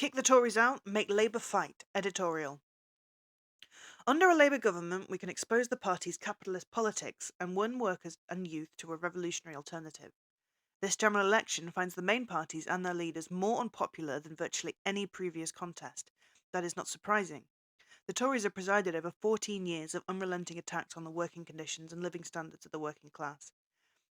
Kick the Tories out, make Labour fight. Editorial. Under a Labour government, we can expose the party's capitalist politics and win workers and youth to a revolutionary alternative. This general election finds the main parties and their leaders more unpopular than virtually any previous contest. That is not surprising. The Tories have presided over 14 years of unrelenting attacks on the working conditions and living standards of the working class.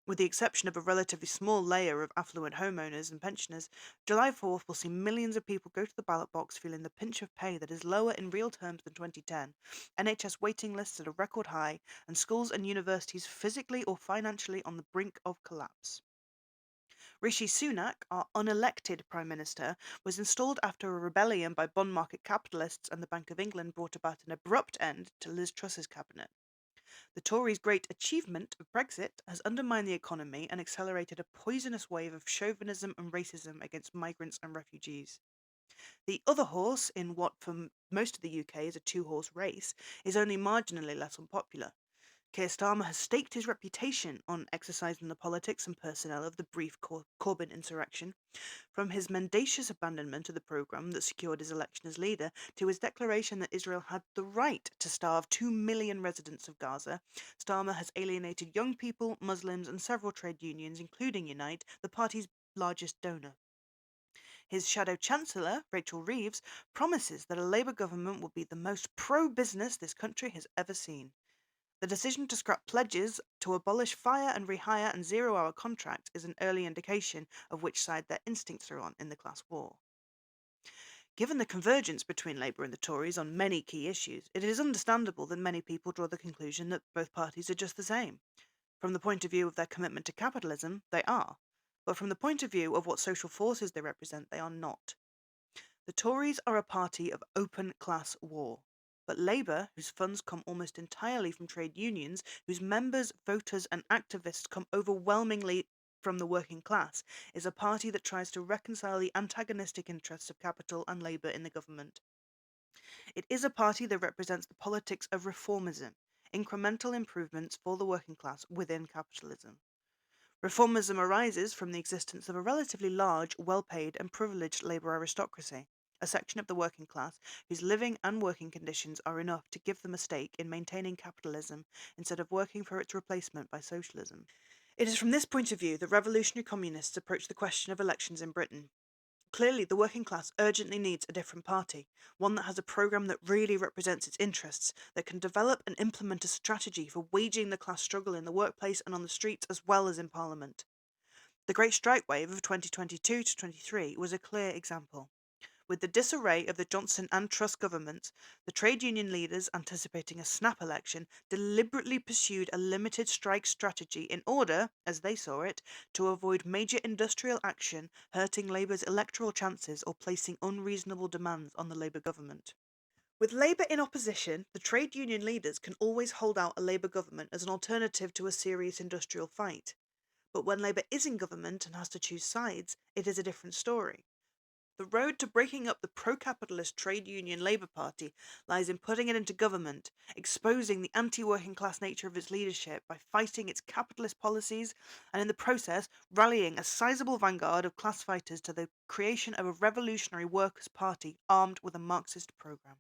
With the exception of a relatively small layer of affluent homeowners and pensioners, July 4th will see millions of people go to the ballot box feeling the pinch of pay that is lower in real terms than 2010, NHS waiting lists at a record high, and schools and universities physically or financially on the brink of collapse. Rishi Sunak, our unelected Prime Minister, was installed after a rebellion by bond market capitalists and the Bank of England brought about an abrupt end to Liz Truss's cabinet. The Tories' great achievement of Brexit has undermined the economy and accelerated a poisonous wave of chauvinism and racism against migrants and refugees. The other horse, in what for most of the UK is a two-horse race, is only marginally less unpopular. Keir Starmer has staked his reputation on exercising the politics and personnel of the brief Corbyn insurrection, from his mendacious abandonment of the programme that secured his election as leader to his declaration that Israel had the right to starve 2 million residents of Gaza. Starmer has alienated young people, Muslims, and several trade unions, including Unite, the party's largest donor. His shadow chancellor, Rachel Reeves, promises that a Labour government will be the most pro-business this country has ever seen. The decision to scrap pledges to abolish fire and rehire and zero-hour contracts is an early indication of which side their instincts are on in the class war. Given the convergence between Labour and the Tories on many key issues, it is understandable that many people draw the conclusion that both parties are just the same. From the point of view of their commitment to capitalism, they are. But from the point of view of what social forces they represent, they are not. The Tories are a party of open class war. But Labour, whose funds come almost entirely from trade unions, whose members, voters, and activists come overwhelmingly from the working class, is a party that tries to reconcile the antagonistic interests of capital and Labour in the government. It is a party that represents the politics of reformism, incremental improvements for the working class within capitalism. Reformism arises from the existence of a relatively large, well-paid and privileged labour aristocracy, a section of the working class whose living and working conditions are enough to give them a stake in maintaining capitalism instead of working for its replacement by socialism. It is from this point of view that revolutionary communists approach the question of elections in Britain. Clearly, the working class urgently needs a different party, one that has a programme that really represents its interests, that can develop and implement a strategy for waging the class struggle in the workplace and on the streets as well as in Parliament. The Great Strike Wave of 2022 to 23 was a clear example. With the disarray of the Johnson and Truss governments, the trade union leaders, anticipating a snap election, deliberately pursued a limited strike strategy in order, as they saw it, to avoid major industrial action hurting Labour's electoral chances or placing unreasonable demands on the Labour government. With Labour in opposition, the trade union leaders can always hold out a Labour government as an alternative to a serious industrial fight. But when Labour is in government and has to choose sides, it is a different story. The road to breaking up the pro-capitalist trade union Labour Party lies in putting it into government, exposing the anti-working class nature of its leadership by fighting its capitalist policies, and in the process rallying a sizable vanguard of class fighters to the creation of a revolutionary workers' party armed with a Marxist programme.